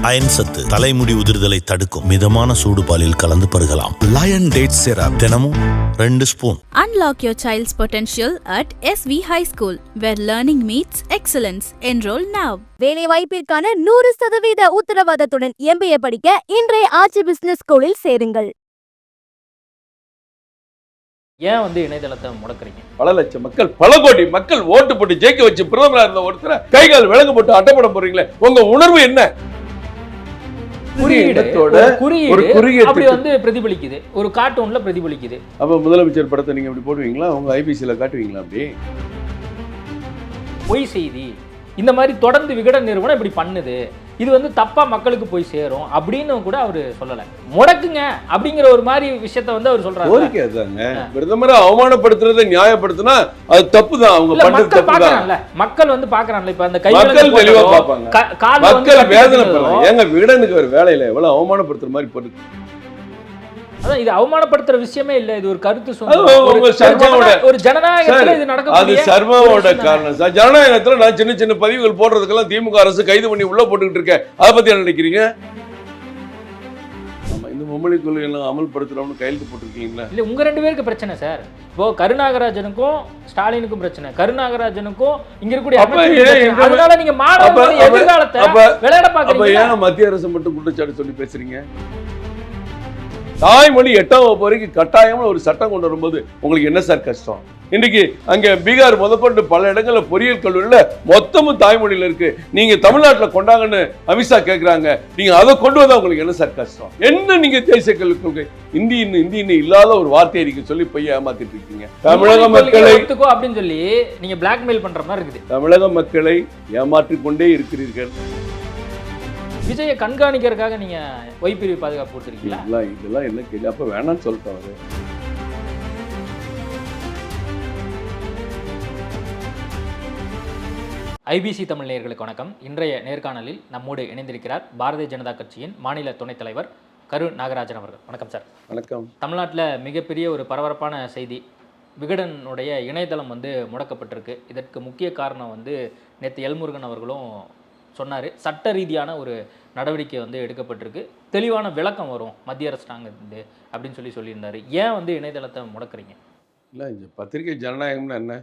Iron சத்து தலைமுடி உதிர்தலை தடுக்கும். மிதமான சூடு பாலில் கலந்து பருகலாம். லயன் டேட் சிரப் தினமும் 2 spoon. Unlock your child's potential at SV High School, where learning meets excellence. Enroll now. வேலை வாய்ப்பிற்கான 100% உத்தரவாதத்துடன் MBA படிக்க இன்றைய ஆட்சி பிசினஸ் ஸ்கூலில் சேருங்கள். ஏன் இணையதளத்தை முடக்குறீங்க? பல லட்சம் மக்கள், பல கோடி மக்கள் ஓட்டு போட்டு ஜெயிக்க வச்சு பிரதமரா இருந்த ஒருத்தரை கைகால் விலங்கு போட்டு அட்டைப்படம் போறீங்களே, உங்க உணர்வு என்ன? குறியீடு பிரதிபலிக்குது, ஒரு கார்ட்டூன்ல பிரதிபலிக்குது. அப்ப முதலமைச்சர் படத்தை நீங்க அப்படி போடுவீங்களா? உங்க ஐபிசில காட்டுவீங்களா? அப்படி பொய் செய்தி இந்த மாதிரி தொடர்ந்து விகடன் நிறுவனம் இப்படி பண்ணுது, இது தப்பா மக்களுக்கு போய் சேரும் அப்படின்னு கூட அவரு சொல்லல. முடக்குங்க அப்படிங்கிற ஒரு மாதிரி விஷயத்த அவர் சொல்றாரு. கோரிக்கை அதுதாங்க. பிரதமரை அவமானப்படுத்துறதை நியாயப்படுத்தினா அது தப்பு தான். அவங்க பண்றது தப்பு தான். மக்கள் பாக்குறாங்கல்ல. இப்ப அந்த மக்கள் தெளிவா பாப்பாங்க. மக்கள் வேதனை படுறாங்க. ஏங்க விகடனுக்கு ஒரு வேலையில எவ்வளவு அவமானப்படுத்துற மாதிரி போட்டு. அதான் இது அவமானப்படுத்துற விஷயமே இல்ல, இது ஒரு கருத்து சுதந்திரம், ஒரு ஜனநாயகத்துல இது நடக்கும். அது சர்மாவோட காரணம் சார். ஜனநாயகத்துல நான் சின்ன சின்ன பதிவுகள் போடுறதுக்கெல்லாம் திமுக அரசு கைது பண்ணி உள்ள போட்டுக்கிட்டு இருக்கேன். அதை பத்தி என்ன நினைக்கிறீங்க? இந்த மும்மொழி கொள்கை எல்லாம் அமல்படுத்துறோம்னு கையெழுத்து போட்டிருக்கீங்களா? இல்ல, உங்க 2 பேருக்கு பிரச்சனை சார். இப்போ கருநாகராஜனுக்கும் ஸ்டாலினுக்கும் பிரச்சனை, கருநாகராஜனுக்கும் இங்க இருக்கக்கூடிய, அதனால நீங்க மாணவர்கள் எதிர்காலத்தை விளையாட பாக்குறீங்க. ஏன் மத்திய அரசு மட்டும் குற்றச்சாட்டு சொல்லி பேசுறீங்க? தாய்மொழி 8ஆம் வகுப்பு வரைக்கும் கட்டாயமா ஒரு சட்டம் கொண்டு வரும்போது உங்களுக்கு என்ன சார் கஷ்டம்? இன்னைக்கு அங்க பீகார் முதற்கொண்டு பல இடங்கள்ல பொறியியல் கல்லூரியில மொத்தமும் தாய்மொழியில இருக்கு. நீங்க தமிழ்நாட்டுல கொண்டாங்கன்னு அமித்ஷா கேட்கிறாங்க, நீங்க அதை கொண்டு வந்தா உங்களுக்கு என்ன சார் கஷ்டம்? என்ன நீங்க தேசிய கல்விக் கொள்கை இந்தின்னு இல்லாத ஒரு வார்த்தையை நீங்க சொல்லி பைய ஏமாத்திட்டு இருக்கீங்க. தமிழக மக்களை அப்படின்னு சொல்லி நீங்க பிளாக்மெயில் பண்ற மாதிரி இருக்குது. தமிழக மக்களை ஏமாற்றிக் கொண்டே இருக்கிறீர்கள். விஜயை கண்காணிக்கிறதுக்காக நீங்க வைப்பிரிவு பாதுகாப்பு கொடுத்துருக்கீங்களா? இதெல்லாம் என்ன கேள்வி? அப்ப வேணாம்னு சொல்லிட்டாரு. ஐபிசி தமிழ் நேயர்களுக்கு வணக்கம். இன்றைய நேர்காணலில் நம்மோடு இணைந்திருக்கிறார் பாரதிய ஜனதா கட்சியின் மாநில துணைத் தலைவர் கரு நாகராஜன் அவர்கள். வணக்கம் சார். வணக்கம். தமிழ்நாட்டில் மிகப்பெரிய ஒரு பரபரப்பான செய்தி, விகடனுடைய இணையதளம் முடக்கப்பட்டிருக்கு. இதற்கு முக்கிய காரணம் நேற்று எல்முருகன் அவர்களும் சொன்னார், சட்ட ரீதியான ஒரு நடவடிக்கை எடுக்கப்பட்டிருக்கு, தெளிவான விளக்கம் வரும் மத்திய அரசாங்கத்து அப்படின்னு சொல்லியிருந்தார். ஏன் இணையதளத்தை முடக்கிறீங்க? இல்லை, இந்த பத்திரிகை ஜனநாயகம்னு என்ன?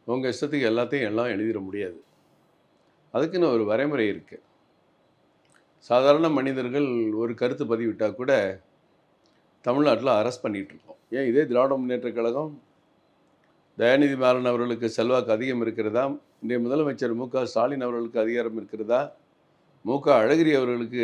உங்கள் இஷ்டத்துக்கு எல்லாத்தையும் எல்லாம் எழுதிட முடியாது. அதுக்குன்னு ஒரு வரைமுறை இருக்குது. சாதாரண மனிதர்கள் ஒரு கருத்து பதிவிட்டால் கூட தமிழ்நாட்டில் அரெஸ்ட் பண்ணிகிட்ருக்கோம். ஏன் இதே திராவிட முன்னேற்ற கழகம் தயாநிதி மாறன் அவர்களுக்கு செல்வாக்கு அதிகம் இருக்கிறதா? இன்றைய முதலமைச்சர் ஸ்டாலின் அவர்களுக்கு அதிகாரம் இருக்கிறதா? அழகிரி அவர்களுக்கு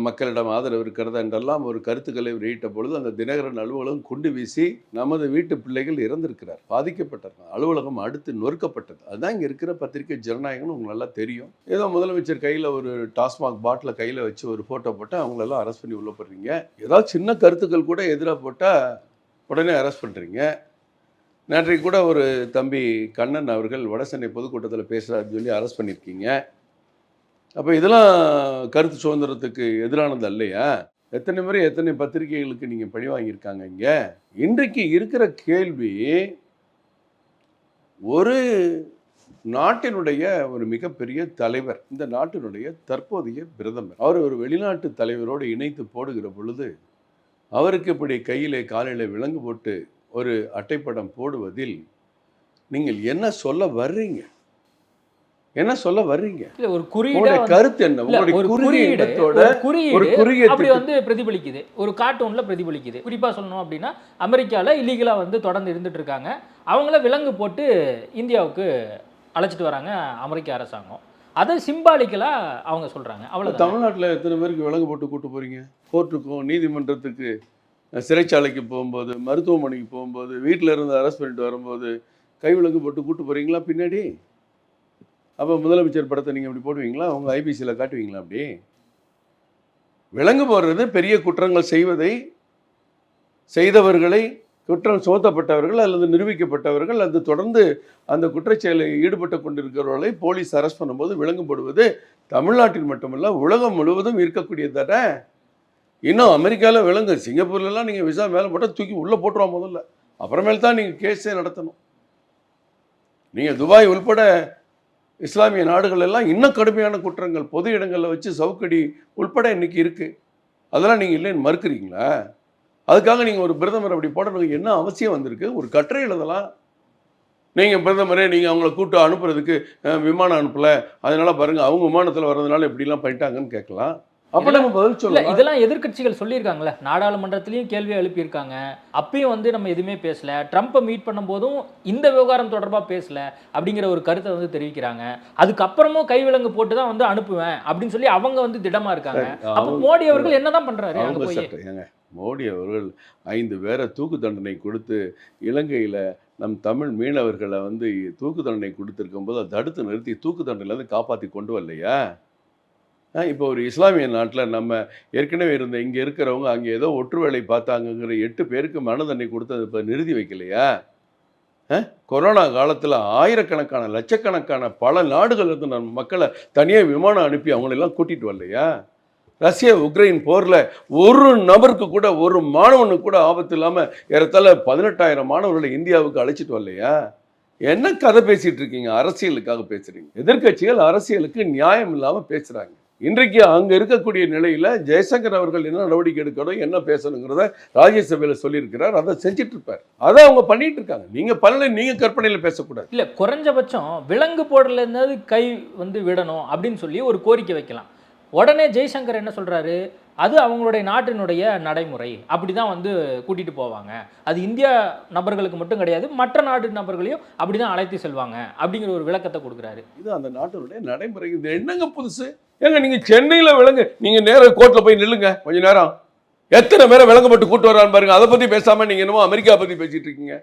மக்களிடம் ஆதரவு இருக்கிறதா என்றெல்லாம் ஒரு கருத்துக்களை வெளியிட்ட பொழுது அந்த தினகரன் அலுவலகம் குண்டு வீசி நமது வீட்டு பிள்ளைகள் இறந்திருக்கிறார், பாதிக்கப்பட்டார், அலுவலகம் அடுத்து நொறுக்கப்பட்டது. அதுதான் இங்கே இருக்கிற பத்திரிகை ஜனநாயகம்னு உங்களுக்கு நல்லா தெரியும். ஏதோ முதலமைச்சர் கையில் ஒரு டாஸ்மாக் பாட்டில் கையில் வச்சு ஒரு ஃபோட்டோ போட்டால் அவங்களெல்லாம் அரெஸ்ட் பண்ணி உள்ள போடுறீங்க. ஏதாவது சின்ன கருத்துக்கள் கூட எதிராக போட்டால் உடனே அரெஸ்ட் பண்ணுறீங்க. நேற்றைக்கு கூட ஒரு தம்பி கண்ணன் அவர்கள் வடசென்னை பொதுக்கூட்டத்தில் பேசுகிறாருன்னு சொல்லி அரெஸ்ட் பண்ணியிருக்கீங்க. அப்போ இதெல்லாம் கருத்து சுதந்திரத்துக்கு எதிரானது இல்லையா? எத்தனை முறை எத்தனை பத்திரிகைகளுக்கு நீங்கள் பழி வாங்கியிருக்காங்க? இங்கே இன்றைக்கு இருக்கிற கேள்வி, ஒரு நாட்டினுடைய ஒரு மிகப்பெரிய தலைவர், இந்த நாட்டினுடைய தற்போதைய பிரதமர், அவர் ஒரு வெளிநாட்டு தலைவரோடு இணைத்து போடுகிற பொழுது அவருக்கு இப்படி கையிலே காலையில விலங்கு போட்டு ஒரு அட்டைப்படம் போடுவதில் நீங்கள் என்ன சொல்ல வர்றீங்க? என்ன சொல்ல வர்றீங்க? ஒரு குறியீடு கருத்து என்ன? பிரதிபலிக்குது, ஒரு கார்ட்டூன்ல பிரதிபலிக்குது. குறிப்பா சொல்லணும் அப்படின்னா, அமெரிக்கால இல்லீகலா தொடர்ந்து இருந்துட்டு இருக்காங்க, அவங்கள விலங்கு போட்டு இந்தியாவுக்கு அழைச்சிட்டு வராங்க அமெரிக்க அரசாங்கம். அதை சிம்பாலிக்கலா அவங்க சொல்றாங்க. அவ்வளவு. தமிழ்நாட்டில் எத்தனை பேருக்கு விலங்கு போட்டு கூட்டு போறீங்க? கோர்ட்டுக்கும் நீதிமன்றத்துக்கு, சிறைச்சாலைக்கு போகும்போது, மருத்துவமனைக்கு போகும்போது, வீட்டில் இருந்து அரெஸ்ட் பண்ணிட்டு வரும்போது கை விலங்கு போட்டு கூட்டு போகிறீங்களா பின்னாடி? அப்போ முதலமைச்சர் படத்தை நீங்கள் அப்படி போடுவீங்களா? உங்கள் ஐபிசியில் காட்டுவீங்களா? அப்படி விலங்கு போடுறது பெரிய குற்றங்கள் செய்தவர்களை, குற்றம் சுமத்தப்பட்டவர்கள் அல்லது நிரூபிக்கப்பட்டவர்கள், அது தொடர்ந்து அந்த குற்றச்செயலில் ஈடுபட்டு கொண்டிருக்கிறவர்களை போலீஸ் அரெஸ்ட் பண்ணும்போது விலங்கு போடுவது தமிழ்நாட்டில் மட்டுமல்ல உலகம் முழுவதும் இருக்கக்கூடியது தானே. இன்னும் அமெரிக்காவில் விலங்கு, சிங்கப்பூர்லலாம் நீங்கள் விசா மேலே போட்டால் தூக்கி உள்ளே போட்டுருவோம் முதல்ல, அப்புறமேல் தான் நீங்கள் கேஸே நடத்தணும். நீங்கள் துபாய் உள்பட இஸ்லாமிய நாடுகள் எல்லாம் இன்னும் கடுமையான குற்றங்கள் பொது இடங்களில் வச்சு சவுக்கடி உள்பட இன்னைக்கு இருக்குது. அதெல்லாம் நீங்கள் இல்லைன்னு மறுக்கிறீங்களா? அதுக்காக நீங்கள் ஒரு பிரதமர் அப்படி போடணும் என்ன அவசியம் வந்திருக்கு? ஒரு கட்டுரை எழுதலாம். நீங்கள் பிரதமரே நீங்கள் அவங்கள கூட்டு அனுப்புறதுக்கு விமானம் அனுப்பலை, அதனால பாருங்கள் அவங்க விமானத்தில் வர்றதுனால எப்படிலாம் பண்ணிட்டாங்கன்னு கேட்கலாம். அப்போ நம்ம பதில் சொல்லலாம். இதெல்லாம் எதிர்க்கட்சிகள் சொல்லியிருக்காங்களே, நாடாளுமன்றத்திலையும் கேள்வி எழுப்பியிருக்காங்க. அப்பயும் வந்து நம்ம எதுவுமே பேசல. ட்ரம்ப்பை மீட் பண்ணும்போதும் இந்த விவகாரம் தொடர்பாக பேசல அப்படிங்கிற ஒரு கருத்தை வந்து தெரிவிக்கிறாங்க. அதுக்கப்புறமும் கைவிலங்கு போட்டு தான் வந்து அனுப்புவேன் அப்படின்னு சொல்லி அவங்க வந்து திடமா இருக்காங்க. அப்போ மோடி அவர்கள் என்னதான் பண்றாரு? அங்க போய் ஏங்க மோடி அவர்கள் 5 பேரை தூக்கு தண்டனை கொடுத்து இலங்கையில் நம் தமிழ் மீனவர்களை வந்து தூக்கு தண்டனை கொடுத்துருக்கும் போது அதை தடுத்து நிறுத்தி தூக்கு தண்டனையிலேருந்து காப்பாற்றி கொண்டு வரலையா? இப்போ ஒரு இஸ்லாமிய நாட்டில் நம்ம ஏற்கனவே இருந்த இங்கே இருக்கிறவங்க அங்கே ஏதோ ஒற்று வேலை பார்த்தாங்கங்கிற 8 பேருக்கு மரண தண்டனை கொடுத்து அதை இப்போ நிறுத்தி வைக்கலையா? கொரோனா காலத்தில் ஆயிரக்கணக்கான லட்சக்கணக்கான பல நாடுகள் இருந்து நம்ம மக்களை தனியாக விமானம் அனுப்பி அவங்களெல்லாம் கூட்டிகிட்டு வரலையா? ரஷ்யா உக்ரைன் போரில் ஒரு நபருக்கு கூட ஒரு மாணவனுக்கு கூட ஆபத்து இல்லாமல் ஏறத்தாழ 18,000 மாணவர்களை இந்தியாவுக்கு அழைச்சிட்டு வரலையா? என்ன கதை பேசிகிட்டு இருக்கீங்க? அரசியலுக்காக பேசுகிறீங்க. எதிர்க்கட்சிகள் அரசியலுக்கு நியாயம் இல்லாமல் பேசுகிறாங்க. இன்றைக்கு அங்கே இருக்கக்கூடிய நிலையில் ஜெய்சங்கர் அவர்கள் என்ன நடவடிக்கை எடுக்கணும், என்ன பேசணுங்கிறத ராஜ்யசபையில் சொல்லியிருக்கிறார். அதை செஞ்சுட்டு இருப்பார். அதை அவங்க பண்ணிட்டு இருக்காங்க. நீங்கள் பண்ணல, நீங்கள் கற்பனையில் பேசக்கூடாது. இல்லை, குறைஞ்சபட்சம் விலங்கு போடல இருந்தாவது கை வந்து விடணும் அப்படின்னு சொல்லி ஒரு கோரிக்கை வைக்கலாம். உடனே ஜெய்சங்கர் என்ன சொல்கிறாரு, அது அவங்களுடைய நாட்டினுடைய நடைமுறை, அப்படி தான் வந்து கூட்டிகிட்டு போவாங்க, அது இந்தியா நபர்களுக்கு மட்டும் கிடையாது, மற்ற நாட்டு நபர்களையும் அப்படி தான் அழைத்து செல்வாங்க அப்படிங்கிற ஒரு விளக்கத்தை கொடுக்குறாரு. இது அந்த நாட்டினுடைய நடைமுறை. இது என்னங்க புதுசு? ஏங்க நீங்கள் சென்னையில் விலங்கு, நீங்கள் நேராக கோர்ட்டில் போய் நில்லுங்க கொஞ்ச நேரம். எத்தனை பேரை விலங்கப்பட்டு கூட்டு வரான்னு பாருங்க. அதை பற்றி பேசாமல் நீங்கள் என்னமோ அமெரிக்கா பற்றி பேசிகிட்டு இருக்கீங்க.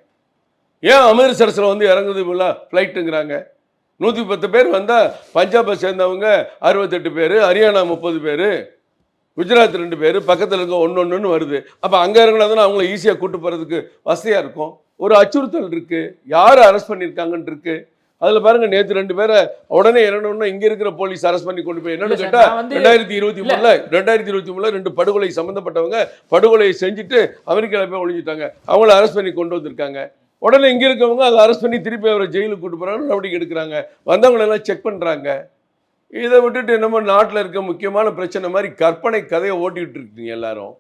ஏன் அமிர்தசரஸில் வந்து இறங்குது ஃப்ளைட்டுங்கிறாங்க? 110 பேர் வந்தால் பஞ்சாபை சேர்ந்தவங்க 68 பேர், ஹரியானா 30 பேர், குஜராத் 2 பேர், பக்கத்தில் இருக்க ஒன்று வருது. அப்போ அங்கே இறங்கினா தானே அவங்கள ஈஸியாக கூட்டு போகிறதுக்கு வசதியாக இருக்கும். ஒரு அச்சுறுத்தல் இருக்குது. யார் அரெஸ்ட் பண்ணியிருக்காங்கன்னு இருக்குது. அதில் பாருங்கள், நேற்று 2 பேரை உடனே இறங்கணும்னா இங்கே இருக்கிற போலீஸ் அரெஸ்ட் பண்ணி கொண்டு போய் என்னன்னு கேட்டால் 2023 2 படுகொலை சம்மந்தப்பட்டவங்க படுகொலையை செஞ்சுட்டு அமெரிக்காவில் போய் ஒழிஞ்சிட்டாங்க. அவங்கள அரெஸ்ட் பண்ணி கொண்டு வந்திருக்காங்க. உடனே இங்கே இருக்கவங்க அதை அரெஸ்ட் பண்ணி திருப்பி அவரை ஜெயிலுக்கு கூட்டு போகிறாங்க, நடவடிக்கை எடுக்கிறாங்க, வந்தவங்களெல்லாம் செக் பண்ணுறாங்க. இதை விட்டுட்டு என்னமோ நாட்டில் இருக்க முக்கியமான பிரச்சனை மாதிரி கற்பனை கதையை ஓட்டிகிட்டு இருக்கீங்க எல்லாரும்.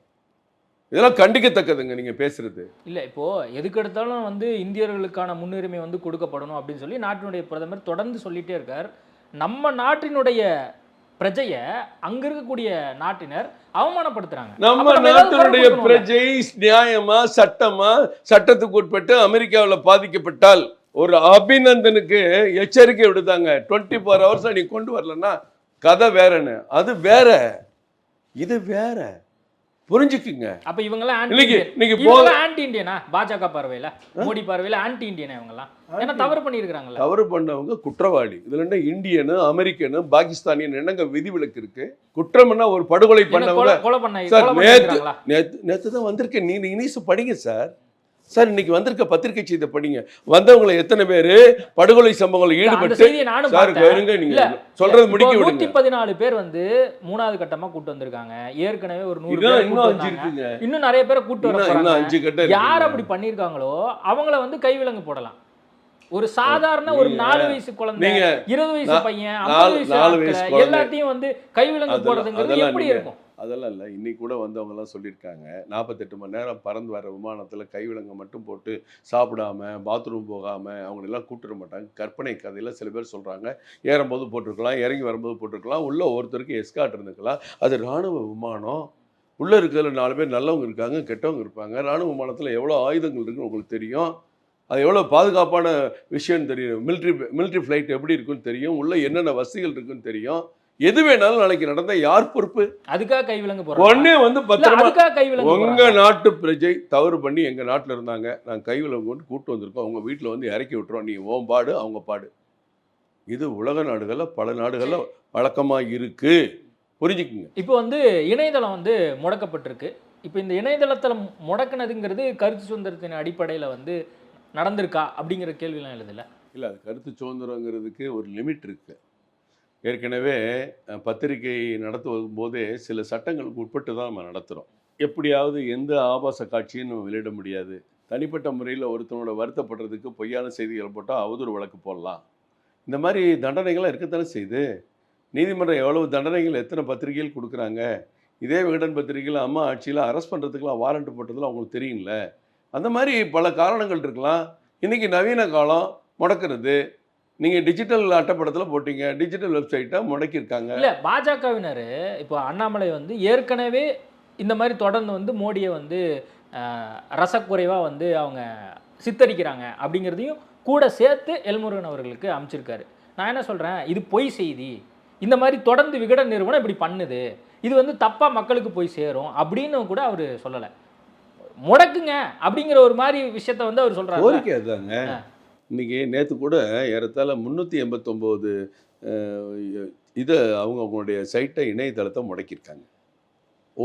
இதெல்லாம் கண்டிக்கத்தக்கதுங்க நீங்கள் பேசுறது. இல்லை, இப்போது எதுக்கு எடுத்தாலும் வந்து இந்தியர்களுக்கான முன்னுரிமை வந்து கொடுக்கப்படணும் அப்படின்னு சொல்லி நாட்டினுடைய பிரதமர் தொடர்ந்து சொல்லிகிட்டே இருக்கார். நம்ம நாட்டினுடைய பிரஜையை அங்க இருக்கக்கூடிய நாட்டினர் அவமானப்படுத்துறாங்க. நம்ம நாட்டினுடைய பிரஜை நியாயமா சட்டமா சட்டத்துக்கு உட்பட்டு அமெரிக்காவில் பாதிக்கப்பட்டால் ஒரு அபிநந்தனுக்கு எச்சரிக்கை விடுதாங்க. 24 ஹவர்ஸ் நீ கொண்டு வரலன்னா கதை வேறன்னு. அது வேற, இது வேற, புரிஞ்சுக்குங்க. அப்ப இவங்கெல்லாம் ஆன்டி இந்தியனா? பாஜக பார்வையில, மோடி பார்வையில ஆன்டி இந்தியனா இவங்கெல்லாம்? ஏன்னா தவறு பண்ணியிருக்காங்கல்ல. தவறு பண்ணவங்க குற்றவாளி. இதுல என்ன இந்தியனு அமெரிக்கனு பாகிஸ்தானியன் என்னங்க விதிவிலக்கு இருக்கு? குற்றம்னா ஒரு படுகொலை பண்ணவங்க கொலை பண்ண நேற்று தான் வந்திருக்கேன். நீ இனிசு படிங்க சார். சார் இன்னைக்கு வந்திருக்க பத்திரிகை செய்தி படிங்க. வந்தவங்களை எத்தனை பேரு படுகொலை சம்பவங்கள் ஈடுபட்டு நீங்க சொல்றது முடிக்க விடுங்க. 114 பேர் வந்து 3வது கட்டமா கூட்டு வந்திருக்காங்க. ஏற்கனவே ஒரு 100 பேர் இன்னும் நிறைய பேரை கூட்டு வர. யார் அப்படி பண்ணிருக்காங்களோ அவங்கள வந்து கைவிலங்கு போடலாம். ஒரு சாதாரண ஒரு 4 வயசு குழந்தை, 20 வயசு பையன், 50 வயசு எல்லாத்தையும் வந்து கைவிலங்கு போடுறதுங்கிறது எப்படி இருக்கும்? அதெல்லாம் இல்லை. இன்னைக்கு கூட வந்தவங்கலாம் சொல்லியிருக்காங்க, 48 மணி நேரம் பறந்து வர விமானத்தில் கைவிலங்கை மட்டும் போட்டு சாப்பிடாம பாத்ரூம் போகாமல் அவங்களெல்லாம் கூப்பிட மாட்டாங்க. கற்பனை கதையில் சில பேர் சொல்கிறாங்க. ஏறும்போது போட்டிருக்கலாம், இறங்கி வரும்போது போட்டிருக்கலாம், உள்ளே ஒருத்தருக்கு எஸ்கார்ட் இருந்துக்கலாம். அது இராணுவ விமானம். உள்ளே இருக்கிறதுல 4 பேர் நல்லவங்க இருக்காங்க, கெட்டவங்க இருப்பாங்க. இராணுவ விமானத்தில் எவ்வளோ ஆயுதங்கள் இருக்குன்னு உங்களுக்கு தெரியும். அது எவ்வளோ பாதுகாப்பான விஷயம்னு தெரியும். மிலிட்ரி ஃப்ளைட் எப்படி இருக்குன்னு தெரியும். உள்ளே என்னென்ன வசதிகள் இருக்குன்னு தெரியும். எது வேணாலும் நாளைக்கு நடந்தா யார் பொறுப்பு? அதுக்காக கைவிலங்கு போறோம். ஒண்ணே வந்து பத்திரமா உங்க நாட்டு பிரஜை தவறு பண்ணி எங்க நாட்டில் இருந்தாங்க, நாங்கள் கைவிலங்கு கொண்டு கூட்டு வந்திருக்கோம், உங்க வீட்டில் வந்து இறக்கி விட்டுறோம், நீ ஓம் பாடு அவங்க பாடு. இது உலக நாடுகளில் பல நாடுகளில் வழக்கமாக இருக்கு. புரிஞ்சுக்குங்க. இப்போ வந்து இணையதளம் வந்து முடக்கப்பட்டிருக்கு. இப்போ இந்த இணையதளத்தில் முடக்கினதுங்கிறது கருத்து சுதந்திரத்தின் அடிப்படையில் வந்து நடந்திருக்கா அப்படிங்கிற கேள்விலாம் எழுதல. இல்லை, அது கருத்து சுதந்திரங்கிறதுக்கு ஒரு லிமிட் இருக்கு. ஏற்கனவே பத்திரிகை நடத்துவதும் போதே சில சட்டங்களுக்கு உட்பட்டு தான் நம்ம நடத்துகிறோம். எப்படியாவது எந்த ஆபாச காட்சியும் நம்ம வெளியிட முடியாது. தனிப்பட்ட முறையில் ஒருத்தனோட வருத்தப்படுறதுக்கு பொய்யான செய்திகள் போட்டால் அவதூறு வழக்கு போடலாம். இந்த மாதிரி தண்டனைகள்லாம் இருக்கத்தானே செய்யுது. நீதிமன்றம் எவ்வளவு தண்டனைகள் எத்தனை பத்திரிகைகள் கொடுக்குறாங்க. இதே விகடன் பத்திரிகையில் அம்மா ஆட்சியில் அரெஸ்ட் பண்ணுறதுக்குலாம் வாரண்ட் போட்டதில் அவங்களுக்கு தெரியும்ல. அந்த மாதிரி பல காரணங்கள் இருக்கலாம். இன்றைக்கி நவீன காலம் முடக்கிறது. நீங்கள் டிஜிட்டல் அட்டைப்படத்தில் போட்டீங்க, டிஜிட்டல் வெப்சைட்டை முடக்கியிருக்காங்க. இல்லை பாஜகவினர் இப்போ அண்ணாமலை வந்து ஏற்கனவே இந்த மாதிரி தொடர்ந்து வந்து மோடியை வந்து ரசக்குறைவாக வந்து அவங்க சித்தரிக்கிறாங்க அப்படிங்கிறதையும் கூட சேர்த்து எல்முருகன் அவர்களுக்கு அமைச்சிருக்காரு. நான் என்ன சொல்கிறேன், இது பொய் செய்தி, இந்த மாதிரி தொடர்ந்து விகடன் நிறுவனம் இப்படி பண்ணுது, இது வந்து தப்பாக மக்களுக்கு போய் சேரும் அப்படின்னு கூட அவர் சொல்லலை. முடக்குங்க அப்படிங்கிற ஒரு மாதிரி விஷயத்த வந்து அவர் சொல்கிறாரு. கோரிக்கை அதுதாங்க. இன்றைக்கி நேற்று கூட ஏறத்தாழ 389 இதை அவங்களுடைய சைட்டை இணையதளத்தை முடக்கியிருக்காங்க.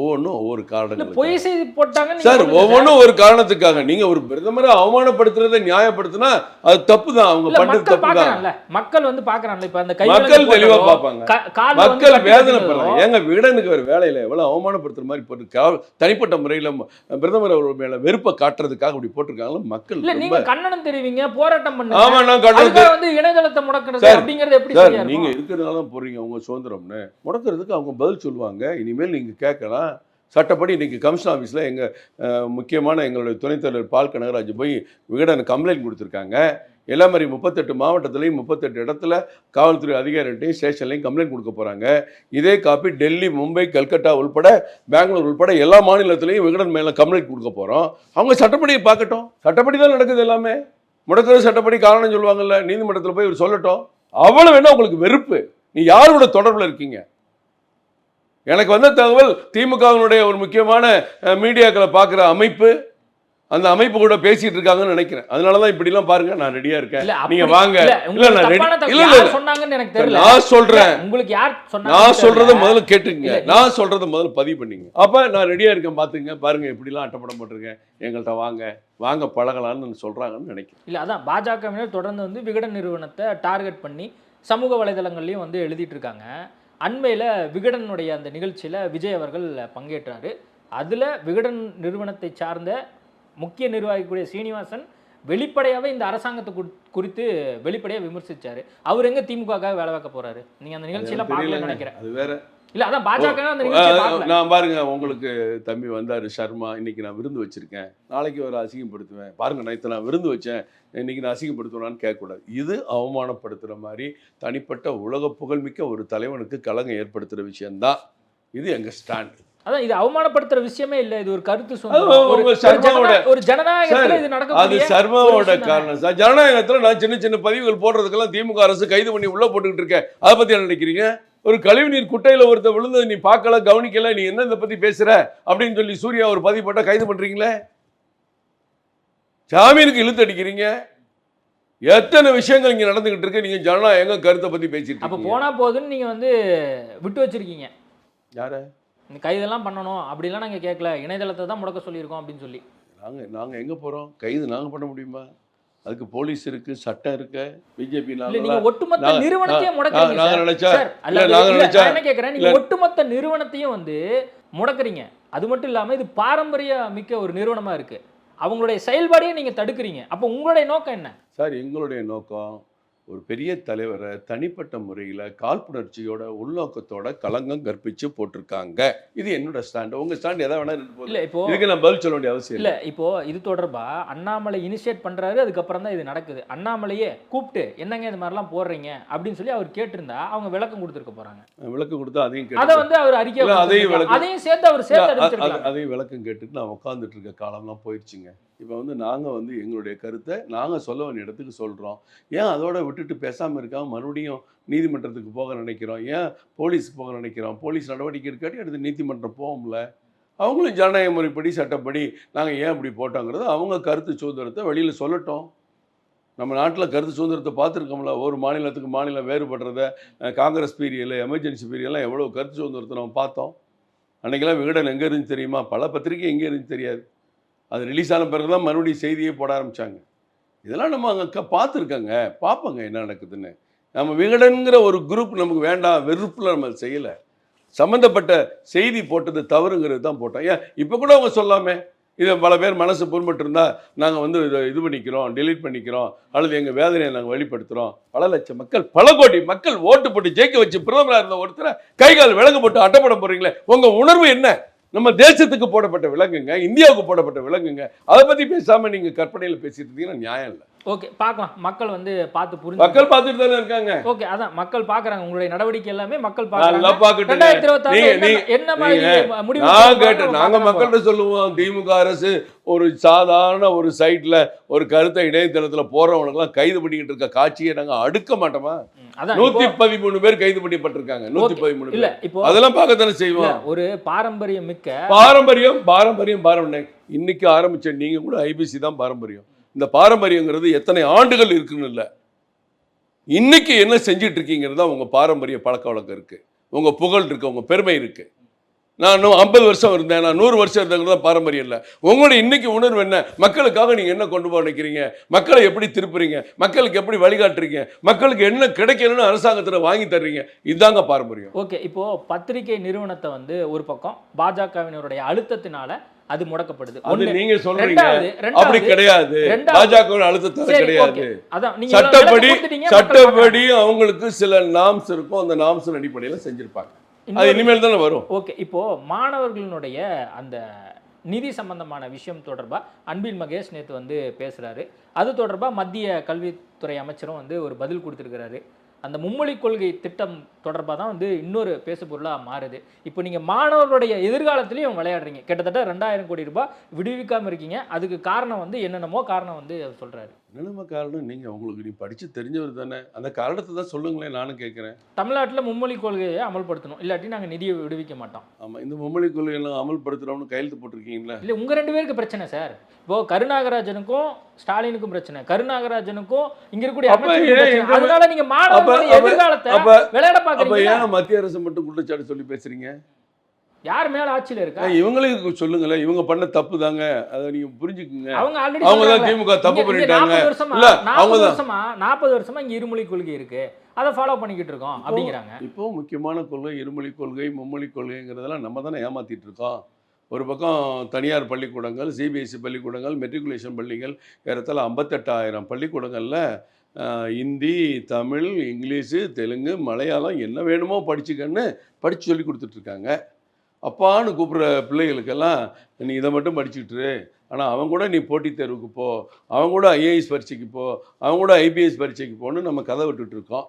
ஒவ்வொன்றும் ஒவ்வொரு காரணம். பொய் செய்தி போட்டாங்க சார், ஒவ்வொன்றும் ஒரு காரணத்துக்காக. நீங்க ஒரு பிரதமரை அவமானப்படுத்துறதை நியாயப்படுத்தினா அது தப்பு தான். அவங்க பண்றது தப்பு தான். மக்கள் வந்து பாக்குறாங்கல்ல. இப்ப அந்த மக்கள் தெளிவா பார்ப்பாங்க, மக்கள் வேதனைப்படுறாங்க. ஏங்க விகடனுக்கு ஒரு வேலையில எவ்வளவு அவமானப்படுத்துற மாதிரி போட்டு தனிப்பட்ட முறையில பிரதமர் அவர்கள் மேல வெறுப்பை காட்டுறதுக்காக அப்படி போட்டிருக்காங்க. மக்கள் இல்ல, நீங்க கண்டனம் தெரிவிங்க, போராட்டம் பண்ணுங்க. ஆமா, நான் கண்டனம் வந்து இணையதளத்தை முடக்குறது அப்படிங்கிறது எப்படி சார்? நீங்க இருக்கிறதுனால தான் போறீங்க. உங்க சுதந்திரம்னு முடக்குறதுக்கு அவங்க பதில் சொல்லுவாங்க. இனிமேல் நீங்க கேட்கலாம். சட்டப்படி இன்றைக்கி கமிஷன் ஆஃபீஸில் எங்கள் முக்கியமான எங்களுடைய துணைத் தலைவர் பால் கனகராஜ் போய் விகடன் கம்ப்ளைண்ட் கொடுத்துருக்காங்க. எல்லா மாதிரி 38 மாவட்டத்துலேயும் 38 இடத்துல காவல்துறை அதிகாரிகிட்டையும் ஸ்டேஷன்லையும் கம்ப்ளைண்ட் கொடுக்க போகிறாங்க. இதே காப்பி டெல்லி, மும்பை, கல்கட்டா உள்பட பெங்களூர் உள்பட எல்லா மாநிலத்திலையும் விகடன் மேலே கம்ப்ளைண்ட் கொடுக்க போகிறோம். அவங்க சட்டப்படியை பார்க்கட்டும். சட்டப்படி தான் நடக்குது எல்லாமே. முடக்கிறது சட்டப்படி காரணம் சொல்லுவாங்கல்ல, நீதிமன்றத்தில் போய் இவர் சொல்லட்டும். அவ்வளோ வேணா உங்களுக்கு வெறுப்பு. நீ யாரோட தொடர்பில் இருக்கீங்க? எனக்கு வந்த தகவல் திமுகவினுடைய ஒரு முக்கியமான மீடியாக்களை பார்க்குற அமைப்பு, அந்த அமைப்பு கூட பேசிட்டு இருக்காங்கன்னு நினைக்கிறேன். அதனாலதான் இப்படி எல்லாம் பாருங்க, நான் ரெடியா இருக்கேன், நீங்க வாங்க. நான் சொல்றேன், நான் சொல்றதை முதல்ல கேட்டுங்க, நான் சொல்றதை முதல்ல பதிவு பண்ணீங்க. அப்ப நான் ரெடியா இருக்கேன், பாத்துங்க, பாருங்க இப்படி எல்லாம் அட்டப்படம் போட்டிருக்கேன், எங்கள்கிட்ட வாங்க வாங்க பழகலான்னு சொல்றாங்கன்னு நினைக்கிறேன். இல்ல அதான் பாஜகவினர் தொடர்ந்து வந்து விகடன் நிறுவனத்தை டார்கெட் பண்ணி சமூக வலைதளங்கள்லையும் வந்து எழுதிட்டு இருக்காங்க. அண்மையில் விகடனுடைய அந்த நிகழ்ச்சியில் விஜய் அவர்கள் பங்கேற்றார். அதில் விகடன் நிறுவனத்தை சார்ந்த முக்கிய நிர்வாகிக்கூடிய சீனிவாசன் வெளிப்படையாகவே இந்த அரசாங்கத்தை குறித்து வெளிப்படையாக விமர்சித்தார். அவர் எங்கே திமுகவுக்காக வேலை பார்க்க போகிறாரு? நீங்கள் அந்த நிகழ்ச்சியில் பார்க்கலன்னு நினைக்கிறேன். அது வேற இல்லை, அதான் பாஜக அந்த நிகழ்ச்சியை பார்க்கல. நான் பாருங்க, உங்களுக்கு தம்பி வந்தார் சர்மா, இன்னைக்கு நான் விருந்து வச்சிருக்கேன், நாளைக்கு ஒரு அசிங்கப்படுத்துவேன், பாருங்க நேற்று நான் விருந்து வச்சேன், இன்னைக்கு நான் அசிங்கப்படுத்துவேனான்னு கேட்கக்கூடாது. இது அவமானப்படுத்துகிற மாதிரி தனிப்பட்ட உலக புகழ்மிக்க ஒரு தலைவனுக்கு கலங்கம் ஏற்படுத்துகிற விஷயம்தான். இது எங்கள் ஸ்டாண்ட். அதான் இது அவமானப்படுத்துற விஷயமே இல்ல, இது ஒரு கருத்து ஒரு ஜனநாயகத்துல இது நடக்கும். அது சர்மாவோட காரணம் சார். ஜனநாயகத்துல நான் சின்ன சின்ன பதிவுகள் போடுறதுக்கெல்லாம் திமுக அரசு கைது பண்ணி உள்ள போட்டுக்கிட்டு இருக்கேன். அதை பத்தி என்ன நினைக்கிறீங்க? ஒரு கழிவுநீர் குட்டையில ஒருத்த விழுந்தது நீ பார்க்கல, கவனிக்கல, நீ என்ன இதை பத்தி பேசுற அப்படின்னு சொல்லி சூர்யா ஒரு பதிவு போட்டா கைது பண்றீங்களே, ஜாமீனுக்கு இழுத்து அடிக்கிறீங்க. எத்தனை விஷயங்கள் இங்க நடந்துகிட்டு இருக்கு. நீங்க ஜனநாயக கருத்தை பத்தி பேசிட்டு அப்ப போனா போதுன்னு நீங்க வந்து விட்டு வச்சிருக்கீங்க. யார இந்த கைதெல்லாம் பண்ணணும் அப்படிலாம் நாங்கள் கேட்கல, இணையதளத்தை தான் முடக்க சொல்லியிருக்கோம் அப்படின்னு சொல்லி. நாங்கள் எங்கே போகிறோம்? கைது நாங்கள் பண்ண முடியுமா? அதுக்கு போலீஸ் இருக்கு, சட்டம் இருக்கு. பிஜேபி ஒட்டுமொத்த நிறுவனத்தையும் முடக்குறீங்க. என்ன கேட்குறேன், நீங்க ஒட்டுமொத்த நிறுவனத்தையும் வந்து முடக்குறீங்க. அது மட்டும் இல்லாமல் இது பாரம்பரிய மிக்க ஒரு நிறுவனமாக இருக்கு, அவங்களுடைய செயல்பாடையே நீங்கள் தடுக்கிறீங்க. அப்போ உங்களுடைய நோக்கம் என்ன சார்? எங்களுடைய நோக்கம் ஒரு பெரிய தலைவரை தனிப்பட்ட முறையில் காழ்ப்புணர்ச்சியோட உள்நோக்கத்தோட களங்கம் கற்பிச்சு போட்டிருக்காங்க. இது என்னோட ஸ்டாண்ட். உங்க ஸ்டாண்ட் எதை வேணா இல்லை. இப்போ இதுக்கு நான் பதில் சொல்ல வேண்டிய அவசியம் இல்லை. இப்போ இது தொடர்பா அண்ணாமலை இனிஷியேட் பண்றாரு, அதுக்கப்புறம் தான் இது நடக்குது. அண்ணாமலையே கூப்பிட்டு என்னங்க இது மாதிரிலாம் போடுறீங்க அப்படின்னு சொல்லி அவர் கேட்டிருந்தா அவங்க விளக்கம் கொடுத்துருக்க போறாங்க. விளக்கம் கொடுத்தா அதையும் அதை வந்து அவர் அறிக்கை அதையும் சேர்த்து அவர் சேர்த்து அதையும் விளக்கம் கேட்டுட்டு நான் உட்காந்துட்டு இருக்க காலம்லாம் போயிடுச்சுங்க. இப்போ வந்து நாங்கள் வந்து எங்களுடைய கருத்தை நாங்கள் சொல்ல வேண்டிய இடத்துக்கு சொல்கிறோம். ஏன் அதோட விட்டுட்டு பேசாமல் இருக்காம மறுபடியும் நீதிமன்றத்துக்கு போக நினைக்கிறோம்? ஏன் போலீஸுக்கு போக நினைக்கிறோம்? போலீஸ் நடவடிக்கை இருக்காட்டி அடுத்து நீதிமன்றம் போகும்ல. அவங்களும் ஜனநாயக முறைப்படி சட்டப்படி நாங்கள் ஏன் இப்படி போட்டோங்கிறது அவங்க கருத்து சுதந்திரத்தை வெளியில் சொல்லட்டும். நம்ம நாட்டில் கருத்து சுதந்திரத்தை பார்த்துருக்கோம்ல, ஒரு மாநிலத்துக்கு மாநிலம் வேறுபடுறத, காங்கிரஸ் பீரியடில் எமர்ஜென்சி பீரியட்லாம் எவ்வளோ கருத்து சுதந்திரத்தை நம்ம பார்த்தோம். அன்றைக்கெல்லாம் விகடன் எங்கே இருந்துச்சு தெரியுமா? பல பத்திரிக்கை எங்கே இருந்துச்சு தெரியாது. அது ரிலீஸ் ஆன பிறகு தான் மறுபடியும் செய்தியே போட ஆரம்பித்தாங்க. இதெல்லாம் நம்ம அங்கே பார்த்துருக்கோங்க, பார்ப்போங்க என்ன நடக்குதுன்னு. நம்ம விகடன்கிற ஒரு குரூப் நமக்கு வேண்டாம், வெறுப்பில் நம்ம செய்யலை. சம்மந்தப்பட்ட செய்தி போட்டது தவறுங்கிறது தான் போட்டோம். ஏன் இப்போ கூட அவங்க சொல்லாமே, இதை பல பேர் மனசு புண்பட்டு இருந்தால் நாங்கள் வந்து இதை இது பண்ணிக்கிறோம், டெலீட் பண்ணிக்கிறோம், அல்லது எங்கள் வேதனையை நாங்கள் வெளிப்படுத்துகிறோம். பல லட்சம் மக்கள், பல கோடி மக்கள் ஓட்டு போட்டு ஜெயிக்க வச்சு பிரதமராக இருந்த ஒருத்தரை கைகால் விலங்கு போட்டு அட்டப்படம் போடுறீங்களே, உங்கள் உணர்வு என்ன? நம்ம தேசத்துக்கு போடப்பட்ட விலங்குங்க, இந்தியாவுக்கு போடப்பட்ட விலங்குங்க. அதை பற்றி பேசாமல் நீங்கள் கற்பனையில் பேசிட்டு இருந்தீங்கன்னா நியாயம் இல்லை. ஓகே, பார்க்கலாம். மக்கள் வந்து பார்த்து புரிஞ்சு, மக்கள் பார்த்துட்டு தானே இருக்காங்க. ஓகே, அதான் மக்கள் பார்க்குறாங்க. உங்களுடைய நடவடிக்கை எல்லாமே மக்கள் நல்லா பார்க்குறாங்க. என்ன மாதிரி முடிவு நான் கேட்டேன், நாங்கள் மக்கள்கிட்ட சொல்லுவோம், திமுக அரசு ஒரு சாதாரண ஒரு சைட்ல ஒரு கருத்தை இணையதளத்தில் போறவனுக்குலாம் கைது பண்ணிக்கிட்டு இருக்க காட்சியை நாங்கள் அடுக்க மாட்டோமா? 113 பேர் கைது பண்ணப்பட்டிருக்காங்க. 113 இல்ல, இப்போ அதெல்லாம் பார்க்கத்தானே செய்வோம். ஒரு பாரம்பரியம் மிக்க பாரம்பரியம் இன்னைக்கு ஆரம்பிச்ச நீங்க கூட ஐபிசி தான் பாரம்பரியம். இந்த பாரம்பரியங்கிறது எத்தனை ஆண்டுகள் இருக்குன்னு இல்லை, இன்னைக்கு என்ன செஞ்சிட்டு இருக்கீங்கிறது தான் உங்க பாரம்பரிய பழக்க வழக்கம் இருக்கு, உங்க புகழ் இருக்கு, உங்க பெருமை இருக்கு. நான் 50 வருஷம் இருந்தேன், நான் 100 வருஷம் இருந்தேங்கிறது தான் பாரம்பரியம் இல்லை. உங்களுடைய இன்னைக்கு உணர்வு என்ன? மக்களுக்காக நீங்க என்ன கொண்டு போக நினைக்கிறீங்க? மக்களை எப்படி திருப்புறீங்க? மக்களுக்கு எப்படி வழிகாட்டுறீங்க? மக்களுக்கு என்ன கிடைக்கணும்னு அரசாங்கத்தில் வாங்கி தர்றீங்க. இதுதாங்க பாரம்பரியம். ஓகே, இப்போ பத்திரிகை நிறுவனத்தை வந்து ஒரு பக்கம் பாஜகவினருடைய அழுத்தத்தினால அது முடக்கப்படுது. அது நீங்க சொல்றீங்க, அப்படி கிடையாது. பாஜக அழுத்தத்தால கிடையாது. சட்டப்படி அவங்களுக்கு சில நாம்ஸ் இருக்கும், அந்த நாம்ஸ் அடிப்படையில் செஞ்சிருப்பாங்க. அது இனிமேல் தானே வரும். ஓகே, இப்போ மாணவர்களுடைய அந்த நிதி சம்பந்தமான விஷயம் தொடர்பா அன்பில் மகேஷ் நேற்று வந்து பேசுறாரு. அது தொடர்பா மத்திய கல்வித்துறை அமைச்சரும் வந்து ஒரு பதில் கொடுத்திருக்கிறாரு. அந்த மும்மொழி கொள்கை திட்டம் தொடர்பாக தான் வந்து இன்னொரு பேசு பொருளாக மாறுது. இப்போ நீங்கள் மாணவர்களுடைய எதிர்காலத்திலையும் விளையாடுறீங்க. கிட்டத்தட்ட 2000 கோடி ரூபாய் விடுவிக்காமல் இருக்கீங்க. அதுக்கு காரணம் வந்து என்னென்னமோ காரணம் வந்து அவர் சொல்கிறாரு. என்னென்ன காரணம்? நீங்கள் உங்களுக்கு நீ படித்து தெரிஞ்சவர் தானே, அந்த காரணத்தை தான் சொல்லுங்களேன். நானும் கேட்குறேன். தமிழ்நாட்டில் மும்மொழி கொள்கையை அமல்படுத்தணும், இல்லாட்டி நாங்கள் நிதியை விடுவிக்க மாட்டோம். ஆமாம், இந்த மும்மொழி கொள்கையெல்லாம் அமல்படுத்துகிறோம்னு கையெழுத்து போட்டிருக்கீங்களா? இல்லை, உங்கள் 2 பேருக்கு பிரச்சனை சார். இப்போது கருநாகராஜனுக்கும் ஸ்டாலினுக்கும் பிரச்சனை, கருநாகராஜனுக்கும் இங்கே இருக்கக்கூடிய அதனால நீங்கள் மாணவர்களுடைய எதிர்காலத்தை விளையாட பார்க்குறீங்க. ஏன் மத்திய அரசு மட்டும் குற்றச்சாட்டு சொல்லி பேசுறீங்க? யார் மேல ஆட்சியில் இருக்கா? இவங்களுக்கு சொல்லுங்களேன், இவங்க பண்ண தப்பு தாங்க, அதை நீங்க புரிஞ்சுக்குங்க. அவங்க தான் திமுக தப்பு பண்ணிட்டாங்க. இல்ல, அவங்க தான் 40 வருஷமா இங்க இருமொழி கொள்கை இருக்கு, அதை ஃபாலோ பண்ணிக்கிட்டு இருக்கோம் அப்படிங்கிறாங்க. இப்போ முக்கியமான கொள்கை இருமொழி கொள்கை, மும்மொழி கொள்கைங்கிறதெல்லாம் நம்ம தானே ஏமாத்திட்டு இருக்கோம். ஒரு பக்கம் தனியார் பள்ளிக்கூடங்கள், சிபிஎஸ்சி பள்ளிக்கூடங்கள், மெட்ரிகுலேஷன் பள்ளிகள், ஏறத்தாழ 58,000 பள்ளிக்கூடங்களில் ஹிந்தி, தமிழ், இங்கிலீஷு, தெலுங்கு, மலையாளம் என்ன வேணுமோ படிச்சுக்கன்னு படித்து சொல்லி கொடுத்துட்ருக்காங்க. அப்பான்னு கூப்பிட்ற பிள்ளைகளுக்கெல்லாம் நீ இதை மட்டும் படிச்சுக்கிட்டு, ஆனால் அவங்க கூட நீ போட்டித் தேர்வுக்கு போ, அவங்க கூட ஐஏஎஸ் பரீட்சைக்கு போ, அவங்க கூட ஐபிஎஸ் பரீட்சைக்கு போன்னு நம்ம கதை விட்டுட்ருக்கோம்.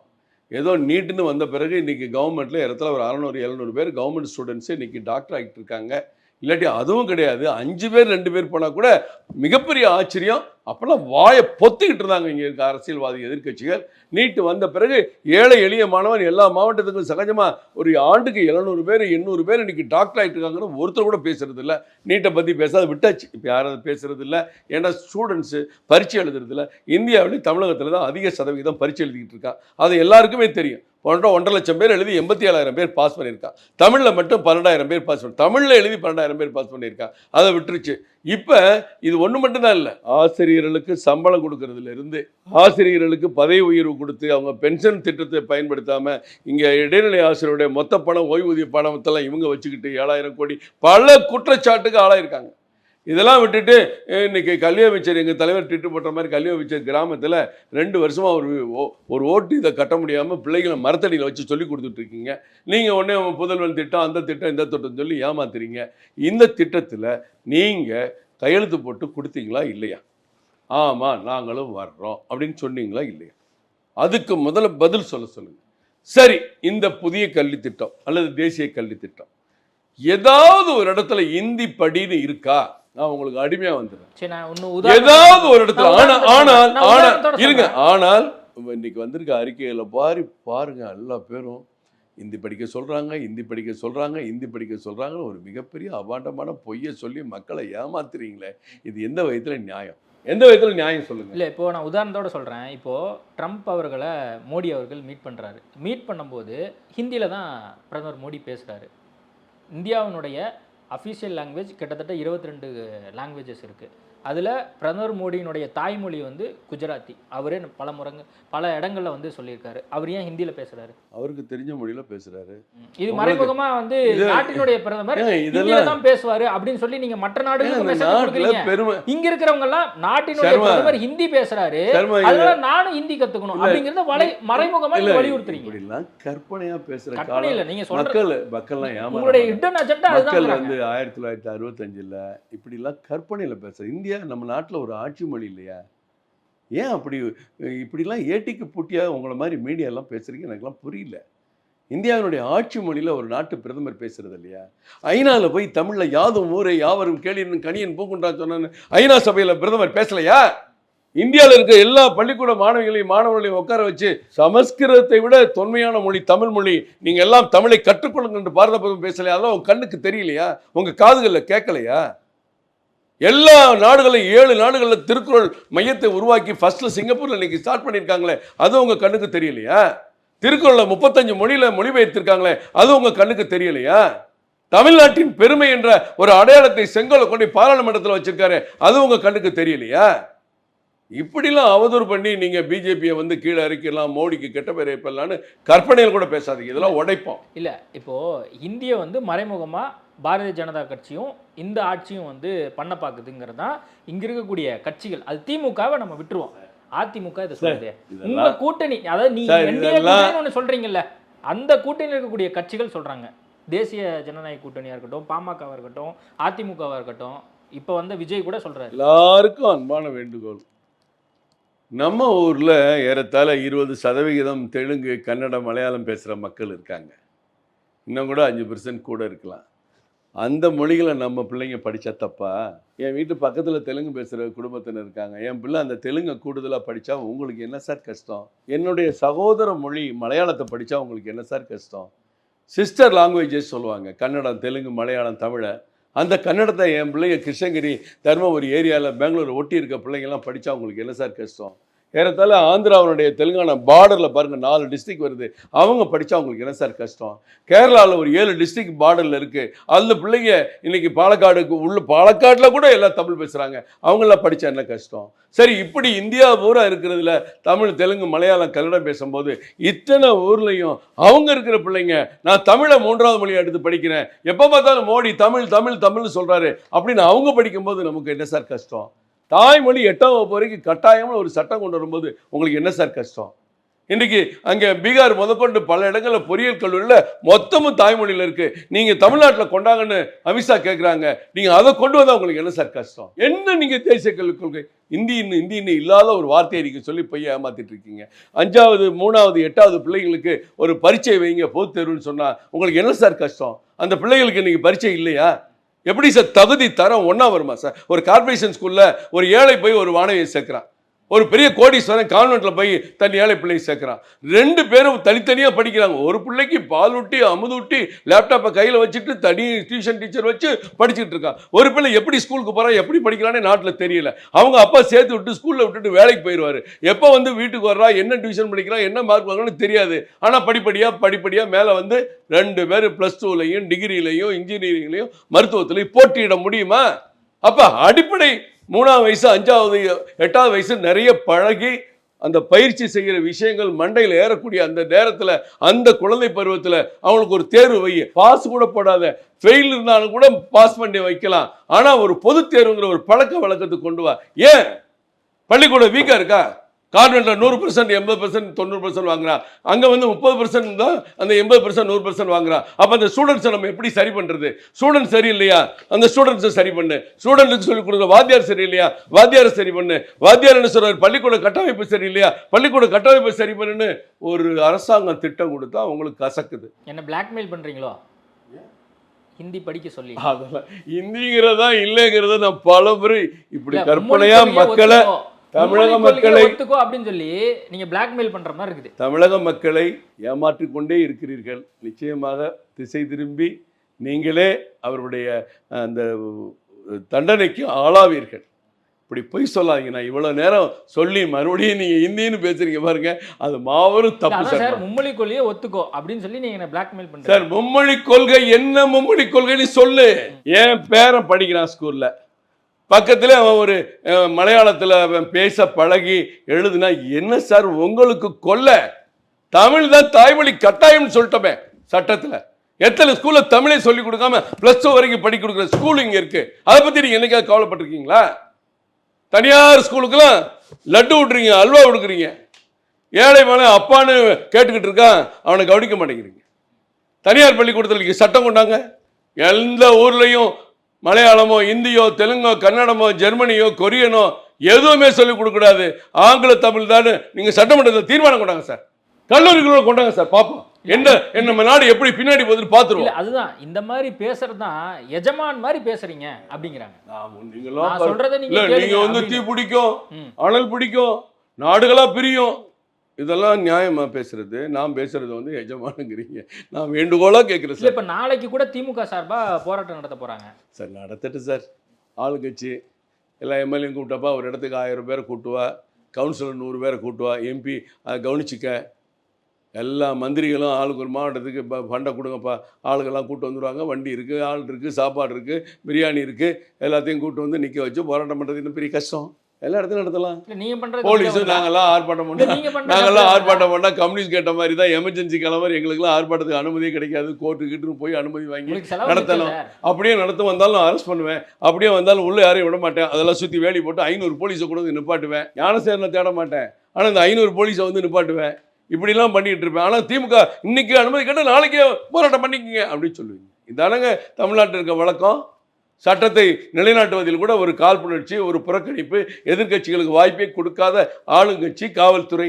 ஏதோ நீட்டுன்னு வந்த பிறகு இன்றைக்கி கவர்மெண்ட்டில் இடத்துல ஒரு 600-700 பேர் கவர்மெண்ட் ஸ்டூடெண்ட்ஸு இன்றைக்கி டாக்டர் ஆகிட்டு இருக்காங்க. இல்லாட்டி அதுவும் கிடையாது, 5 பேர் 2 பேர் போனால் கூட மிகப்பெரிய ஆச்சரியம். அப்போல்லாம் வாயை பொத்திக்கிட்டு இருந்தாங்க இங்கே இருக்க அரசியல்வாதி எதிர்கட்சிகள். நீட்டு வந்த பிறகு ஏழை எளிய மாணவன் எல்லா மாவட்டத்துக்கும் சகஜமாக ஒரு ஆண்டுக்கு 700 பேர் 800 பேர் இன்றைக்கி டாக்டர் ஆகிட்டு இருக்காங்கன்னு ஒருத்தர் கூட பேசுறது இல்லை. நீட்டை பற்றி பேசாத விட்டாச்சு, இப்போ யாரும் பேசுறது இல்லை. ஏன்னா ஸ்டூடெண்ட்ஸு பரீட்சை எழுதுறதில்ல. இந்தியாவிலேயும் தமிழகத்தில் தான் அதிக சதவீதம் பரீட்சை எழுதிக்கிட்டு இருக்கா. அது எல்லாருக்குமே தெரியும். 1.5 லட்சம் பேர் எழுதி 87,000 பேர் பாஸ் பண்ணியிருக்கான். தமிழில் மட்டும் 12,000 பேர் பாஸ் பண்ணி, தமிழில் எழுதி 12,000 பேர் பாஸ் பண்ணியிருக்கான். அதை விட்டுருச்சு. இப்போ இது ஒன்று மட்டும்தான் இல்லை, ஆசிரியர்களுக்கு சம்பளம் கொடுக்கறதுலேருந்து, ஆசிரியர்களுக்கு பதவி உயர்வு கொடுத்து அவங்க பென்ஷன் திட்டத்தை பயன்படுத்தாமல் இங்கே இடைநிலை ஆசிரியருடைய மொத்த பணம், ஓய்வூதிய பணத்தெல்லாம் இவங்க வச்சுக்கிட்டு 7,000 கோடி பல குற்றச்சாட்டுக்கு ஆளாயிருக்காங்க. இதெல்லாம் விட்டுட்டு இன்றைக்கி கல்வி அமைச்சர், எங்கள் தலைவர் ட்விட்டு போட்ட மாதிரி கல்வி அமைச்சர் கிராமத்தில் 2 வருஷமாக ஒரு ஓட்டு இதை கட்ட முடியாமல் பிள்ளைகளை மரத்தடியில் வச்சு சொல்லி கொடுத்துட்ருக்கீங்க. நீங்கள் உடனே புதல்வன் திட்டம், அந்த திட்டம், இந்த திட்டம் சொல்லி ஏமாத்துறீங்க. இந்த திட்டத்தில் நீங்கள் கையெழுத்து போட்டு கொடுத்தீங்களா இல்லையா? ஆமாம் நாங்களும் வர்றோம் அப்படின்னு சொன்னீங்களா இல்லையா? அதுக்கு முதல்ல பதில் சொல்லுங்கள். சரி, இந்த புதிய கல்வி திட்டம் அல்லது தேசிய கல்வி திட்டம் ஏதாவது ஒரு இடத்துல இந்தி படின்னு இருக்கா? நான் உங்களுக்கு அடிமையா வந்துடுறேன் ஏதாவது ஒரு இடத்துல. ஆனால் இன்னைக்கு வந்திருக்க அறிக்கையில பாருங்க எல்லா பேரும் இந்தி படிக்க சொல்றாங்க, இந்தி படிக்க சொல்றாங்க, இந்தி படிக்க சொல்றாங்க. ஒரு மிகப்பெரிய அபாண்டமான பொய்யை சொல்லி மக்களை ஏமாத்துறீங்களே, இது எந்த விதத்துல நியாயம்? எந்த விதத்தில் நியாயம் சொல்லுங்க. இல்லை, இப்போ நான் உதாரணத்தோட சொல்கிறேன். இப்போது ட்ரம்ப் அவர்களை மோடி அவர்கள் மீட் பண்ணுறாரு. மீட் பண்ணும்போது ஹிந்தியில் தான் பிரதமர் மோடி பேசுகிறாரு. இந்தியாவினுடைய அஃபீஷியல் லாங்குவேஜ் கிட்டத்தட்ட 22 லாங்குவேஜஸ் இருக்குது. அதில் பிரதமர் மோடியினுடைய தாய்மொழி வந்து குஜராத்தி. அவரே பல இடங்கள்ல வந்து சொல்லியிருக்காரு. அவர் ஏன் ஹிந்தியில் பேசுறாரு? அவருக்கு தெரிஞ்ச மொழியில பேசுறாரு. இது மறைமுகமா வந்து நாட்டினுடைய பிரதமர் ஹிந்தியில தான் பேசுவாரு அப்படின்னு சொல்லி நீங்க மற்ற நாடுகளுக்கு பெருமை. இங்க இருக்கிறவங்க எல்லாம் நாட்டினுடைய பிரதமர் ஹிந்தி பேசுறாரு, அதனால நானும் ஹிந்தி கத்துக்கணும் அப்படிங்கறத மறைமுகமா வலியுறுத்துறீங்க. இப்படிலாம் கற்பனையா பேசுற கற்பனை இல்ல, நீங்க மக்கள்லாம் உங்களுடைய ஹிடன் அஜெண்டா மக்கள் வந்து 1965 இப்படிலாம் கற்பனையில பேசுற. இந்தியா நம்ம நாட்டில் ஒரு ஆட்சி மொழி இல்லையா? ஏன் இப்படிலாம் ஏட்டிக்கு பூட்டியா உங்களை மாதிரி மீடியாலாம் பேசுறீங்க? எனக்குலாம் புரியல. இந்தியாவினுடைய ஆட்சி மொழியில் ஒரு நாட்டு பிரதமர் பேசுறது இல்லையா? ஐநாவில் போய் தமிழில் யாதும் ஊரே யாவரும் கேளின் கணியன் பூக்குன்றா சொன்னான்னு ஐநா சபையில் பிரதமர் பேசலையா? இந்தியாவில் இருக்க எல்லா பள்ளிக்கூட மாணவர்களையும் உட்கார வச்சு சமஸ்கிருதத்தை விட தொன்மையான மொழி தமிழ் மொழி, நீங்க எல்லாம் தமிழை கற்றுக்கொள்ளுங்க என்று பாரத பிரதமர் பேசலையா? அதெல்லாம் உங்க கண்ணுக்கு தெரியலையா? உங்க காதுகளில் கேட்கலையா? எல்லா நாடுகளையும் 7 நாடுகளில் திருக்குறள் மையத்தை உருவாக்கி ஃபர்ஸ்ட்ல சிங்கப்பூர்ல இன்னைக்கு ஸ்டார்ட் பண்ணியிருக்காங்களே, அது உங்க கண்ணுக்கு தெரியலையா? திருக்குறளை 35 மொழியில மொழிபெயர்த்திருக்காங்களே, அது உங்க கண்ணுக்கு தெரியலையா? தமிழ்நாட்டின் பெருமை என்ற ஒரு அடையாளத்தை செங்கோலை கொண்டு பாராளுமன்றத்தில் வச்சிருக்காரு, அது உங்க கண்ணுக்கு தெரியலையா? இப்படிலாம் அவதூறு பண்ணி நீங்க பிஜேபியை வந்து கீழே இறக்கிடலாம், மோடிக்கு கெட்ட பேர் வைப்பலான்னு கற்பனையில் கூட பேசாதீங்க. இதெல்லாம் உடைப்போம். இல்ல, இப்போ இந்திய வந்து மறைமுகமா பாரதிய ஜனதா கட்சியும் இந்த ஆட்சியும் வந்து பண்ண பார்க்குதுங்கிறது தான் இங்க இருக்கக்கூடிய கட்சிகள். அது திமுகவை நம்ம விட்டுருவோம், அதிமுக இதை சொல்லுது. உங்க கூட்டணி, அதாவது நீங்க ஒன்று சொல்றீங்கல்ல, அந்த கூட்டணியில் இருக்கக்கூடிய கட்சிகள் சொல்றாங்க. தேசிய ஜனநாயக கூட்டணியா இருக்கட்டும், பாமகவா இருக்கட்டும், அதிமுகவா இருக்கட்டும், இப்போ வந்து விஜய் கூட சொல்றாரு. எல்லாருக்கும் அன்பான வேண்டுகோள், நம்ம ஊரில் ஏறத்தாழ 20% தெலுங்கு, கன்னடம், மலையாளம் பேசுகிற மக்கள் இருக்காங்க. இன்னும் கூட 5% கூட இருக்கலாம். அந்த மொழிகளை நம்ம பிள்ளைங்க படித்தா தப்பா? என் வீட்டு பக்கத்தில் தெலுங்கு பேசுகிற குடும்பத்தினர் இருக்காங்க. என் பிள்ளை அந்த தெலுங்கை கூடுதலாக படித்தா உங்களுக்கு என்ன சார் கஷ்டம்? என்னுடைய சகோதர மொழி மலையாளத்தை படித்தா உங்களுக்கு என்ன சார் கஷ்டம்? சிஸ்டர் லாங்குவேஜஸ் சொல்லுவாங்க, கன்னடம், தெலுங்கு, மலையாளம், தமிழை. அந்த கன்னடத்தை என் பிள்ளைங்க கிருஷ்ணகிரி, தர்மபுரி ஏரியாவில் பெங்களூர் ஒட்டி இருக்க பிள்ளைங்கள்லாம் படித்தா உங்களுக்கு என்ன சார் கஷ்டம்? ஏறத்தாழ ஆந்திராவுடைய தெலுங்கானா பார்டரில் பாருங்கள் 4 டிஸ்ட்ரிக்ட் வருது, அவங்க படித்தா அவங்களுக்கு என்ன சார் கஷ்டம்? கேரளாவில் ஒரு 7 டிஸ்ட்ரிக்ட் பார்டரில் இருக்குது, அந்த பிள்ளைங்க இன்றைக்கி பாலக்காட்டில் கூட எல்லாம் தமிழ் பேசுகிறாங்க, அவங்களாம் படித்தா என்ன கஷ்டம்? சரி, இப்படி இந்தியா பூரா இருக்கிறதுல தமிழ், தெலுங்கு, மலையாளம், கன்னடம் பேசும்போது இத்தனை ஊர்லேயும் அவங்க இருக்கிற பிள்ளைங்க நான் தமிழை 3வது மொழியை எடுத்து படிக்கிறேன், எப்போ பார்த்தாலும் மோடி தமிழ் தமிழ் தமிழ்னு சொல்கிறாரு அப்படின்னு அவங்க படிக்கும்போது நமக்கு என்ன சார் கஷ்டம்? தாய்மொழி 8ஆம் வகுப்பு வரைக்கும் கட்டாயமாக ஒரு சட்டம் கொண்டு வரும்போது உங்களுக்கு என்ன சார் கஷ்டம்? இன்றைக்கி அங்கே பீகார் முதற்கொண்டு பல இடங்களில் பொறியியல் கல்லூரியில் மொத்தமும் தாய்மொழியில் இருக்குது. நீங்கள் தமிழ்நாட்டில் கொண்டாங்கன்னு அமித்ஷா கேட்குறாங்க, நீங்கள் அதை கொண்டு வந்தால் உங்களுக்கு என்ன சார் கஷ்டம்? என்ன நீங்கள் தேசிய கல்விக் கொள்கை இந்தின்னு இல்லாத ஒரு வார்த்தையை நீங்கள் சொல்லி பையன் ஏமாற்றிட்டு இருக்கீங்க. 5வது, 3வது, 8வது பிள்ளைங்களுக்கு ஒரு பரீட்சை வைங்க பொதுத் தேர்வுன்னு சொன்னால் உங்களுக்கு என்ன சார் கஷ்டம்? அந்த பிள்ளைகளுக்கு இன்றைக்கி பரீட்சை இல்லையா? எப்படி சார் தகுதி தரம் ஒன்றா வருமா சார்? ஒரு கார்பரேஷன் ஸ்கூலில் ஒரு ஏழை போய் ஒரு மாணவியை சேர்க்குறான், ஒரு பெரிய கோடீஸ்வரன் கான்வென்ட்டில் போய் தன் ஏழை பிள்ளையை சேர்க்குறான். 2 பேரும் தனித்தனியாக படிக்கிறாங்க. ஒரு பிள்ளைக்கு பால் ஊட்டி அமுது ஊட்டி லேப்டாப்பை கையில் வச்சுட்டு தனி டியூஷன் டீச்சர் வச்சு படிச்சுட்டு இருக்கான். ஒரு பிள்ளை எப்படி ஸ்கூலுக்கு போகிறான், எப்படி படிக்கிறானே நாட்டில் தெரியல. அவங்க அப்பா சேர்த்து விட்டு ஸ்கூலில் விட்டுட்டு வேலைக்கு போயிடுவார். எப்போ வந்து வீட்டுக்கு வர்றா, என்ன டியூஷன் படிக்கிறான், என்ன மார்க் வாங்கணும்னு தெரியாது. ஆனால் படிப்படியாக மேலே வந்து 2 பேர் +2லையும் டிகிரிலையும் இன்ஜினியரிங்லையும் மருத்துவத்திலையும் போட்டியிட முடியுமா? அப்போ அடிப்படை 3ஆம் வயசு, 5வது, 8வது வயசு நிறைய பழகி அந்த பயிற்சி செய்கிற விஷயங்கள் மண்டையில் ஏறக்கூடிய அந்த நேரத்தில், அந்த குழந்தை பருவத்தில் அவங்களுக்கு ஒரு தேர்வு வை. பாஸ் கூட போடாத, ஃபெயில் இருந்தாலும் கூட பாஸ் பண்ணி வைக்கலாம். ஆனால் ஒரு பொது தேர்வுங்கிற ஒரு பழக்க வழக்கத்துக்கு கொண்டு வா. ஏன் பள்ளிக்கூடம் வீக்காக இருக்கா? கான்வென்ட்டில் 100%, 80%, 90% வாங்குறான். அங்கே வந்து 30% தான் அந்த 80%, 100% வாங்குறான். அப்போ அந்த ஸ்டூடெண்ட்ஸை நம்ம எப்படி சரி பண்ணுறது? ஸ்டூடெண்ட் சரி இல்லையா, அந்த ஸ்டூடெண்ட்ஸை சரி பண்ணு. ஸ்டூடெண்ட்டுக்கு சொல்லிக் கொடுக்குற வாத்தியார் சரி இல்லையா, வாத்தியாரை சரி பண்ணு. வாத்தியார் என்ன சொல்கிறார், பள்ளிக்கூட கட்டமைப்பு சரி இல்லையா, பள்ளிக்கூட கட்டமைப்பு சரி பண்ணுன்னு ஒரு அரசாங்கம் திட்டம் கொடுத்தா உங்களுக்கு கசக்குது. என்ன பிளாக்மெயில் பண்ணுறீங்களோ ஹிந்தி படிக்க சொல்லி? அதெல்லாம் ஹிந்திங்கிறதா இல்லைங்கிறத நான் பல முறை இப்படி கற்பனையாக மக்களை, தமிழக மக்களை அப்படின்னு சொல்லி நீங்க பிளாக்மெயில் பண்ற மாதிரி இருக்குது. தமிழக மக்களை ஏமாற்றிக் கொண்டே இருக்கிறீர்கள். நிச்சயமாக திசை திரும்பி நீங்களே அவருடைய அந்த தண்டனைக்கு ஆளாவீர்கள். இப்படி பொய் சொல்லாதீங்க. நான் இவ்வளவு நேரம் சொல்லி மறுபடியும் நீங்க இந்தின்னு பேசுறீங்க பாருங்க, அது மாபெரும் தப்பு சார். மும்மொழி கொள்கையை ஒத்துக்கோ அப்படின்னு சொல்லி நீங்க பிளாக்மெயில் பண்றீங்க சார். மும்மொழி கொள்கை என்ன மும்மொழி கொள்கைன்னு சொல்லு. என் பேரன் படிக்கிறான் ஸ்கூல்ல, பக்கத்தில் அவன் ஒரு மலையாளத்தில் அவன் பேச பழகி எழுதுனா என்ன சார் உங்களுக்கு கொல்ல தமிழ் தான் தாய்மொழி கட்டாயம்னு சொல்லிட்டோமே சட்டத்தில். எத்தனை ஸ்கூலில் தமிழே சொல்லி கொடுக்காம +2 வரைக்கும் படிக்க கொடுக்குற ஸ்கூல் இங்கே இருக்குது. அதை பற்றி நீங்கள் என்னைக்காவது கவலைப்பட்டிருக்கீங்களா? தனியார் ஸ்கூலுக்கெல்லாம் லட்டு விட்றீங்க, அல்வா கொடுக்குறீங்க. ஏழை மேலே அப்பான்னு கேட்டுக்கிட்டு இருக்கான், அவனை கவனிக்க மாட்டேங்கிறீங்க. தனியார் பள்ளிக்கூடத்தில் சட்டம் கொண்டாங்க. எந்த ஊர்லேயும் மலையாளமோ இந்தியோ தெலுங்கோ கன்னடமோ ஜெர்மனியோ கொரியனோ எதுவுமே சொல்லிக் கொடுக்கூடாது, ஆங்கில தமிழ் தான் நீங்கள் சட்டமன்றத்தில் தீர்மானம் கொண்டாங்க சார். கல்லூரிகளோட கொண்டாங்க சார், பார்ப்போம் என்ன நம்ம நாடு எப்படி பின்னாடி போகுதுன்னு பார்த்துருவோம். அதுதான் இந்த மாதிரி பேசுறது தான் எஜமான் மாதிரி பேசுறீங்க அப்படிங்கிறாங்க. நீங்க வந்து தீ பிடிக்கும், அனல் பிடிக்கும், நாடுகளா பிரியும், இதெல்லாம் நியாயமா பேசுறது? நான் பேசுறது வந்து எஜமானுங்கிறீங்க. நான் வேண்டுகோளா கேட்கிறேன் சார். இப்ப நாளைக்கு கூட திமுக சார்பா போராட்டம் நடத்த போறாங்க சார். நடத்தட்டு சார். ஆளுங்கட்சி எல்லா எம்எல்ஏயும் கூப்பிட்டப்பா ஒரு இடத்துக்கு 1000 பேரை கூட்டுவா, கவுன்சிலர் 100 பேரை கூட்டுவா, எம்பி அதை கவனிச்சிக்க, எல்லா மந்திரிகளும் ஆளுக்கு ஒரு மாவட்டத்துக்கு ஃபண்டை கொடுங்கப்பா, ஆளுக்கெல்லாம் கூட்டு வந்துடுவாங்க. வண்டி இருக்குது, ஆள் இருக்குது, சாப்பாடு இருக்குது, பிரியாணி இருக்குது, எல்லாத்தையும் கூட்டு வந்து நிற்க வச்சு போராட்டம் பண்ணுறது இன்னும் பெரிய கஷ்டம். எல்லா இடத்துலையும் நடத்தலாம். போலீஸும் நாங்கள்லாம் ஆர்ப்பாட்டம் பண்ணால் கம்யூனிஸ்ட் கேட்ட மாதிரி தான் எமர்ஜென்சி கிளம்பி எங்களுக்குலாம் ஆர்ப்பாட்டத்துக்கு அனுமதியே கிடைக்காது. கோர்ட்டுக்கிட்டு போய் அனுமதி வாங்கி நடத்தலாம். அப்படியே நடத்த வந்தாலும் நான் அரெஸ்ட் பண்ணுவேன், அப்படியே வந்தாலும் உள்ளே யாரையும் விட மாட்டேன். அதெல்லாம் சுற்றி வேலி போட்டு 500 போலீஸை கூட வந்து நிப்பாட்டுவேன். ஞானசேரனை தேட மாட்டேன், ஆனால் இந்த 500 போலீஸை வந்து நிப்பாட்டுவேன். இப்படிலாம் பண்ணிகிட்டு இருப்பேன். ஆனால் திமுக இன்னைக்கு அனுமதி கேட்டால் நாளைக்கே போராட்டம் பண்ணிக்கங்க அப்படின்னு சொல்லுவீங்க. இதானங்க தமிழ்நாட்டில் இருக்க வழக்கம். சட்டத்தை நிலைநாட்டுவதில் கூட ஒரு காழ்ப்புணர்ச்சி, ஒரு புறக்கணிப்பு, எதிர்கட்சிகளுக்கு வாய்ப்பே கொடுக்காத ஆளுங்கட்சி, காவல்துறை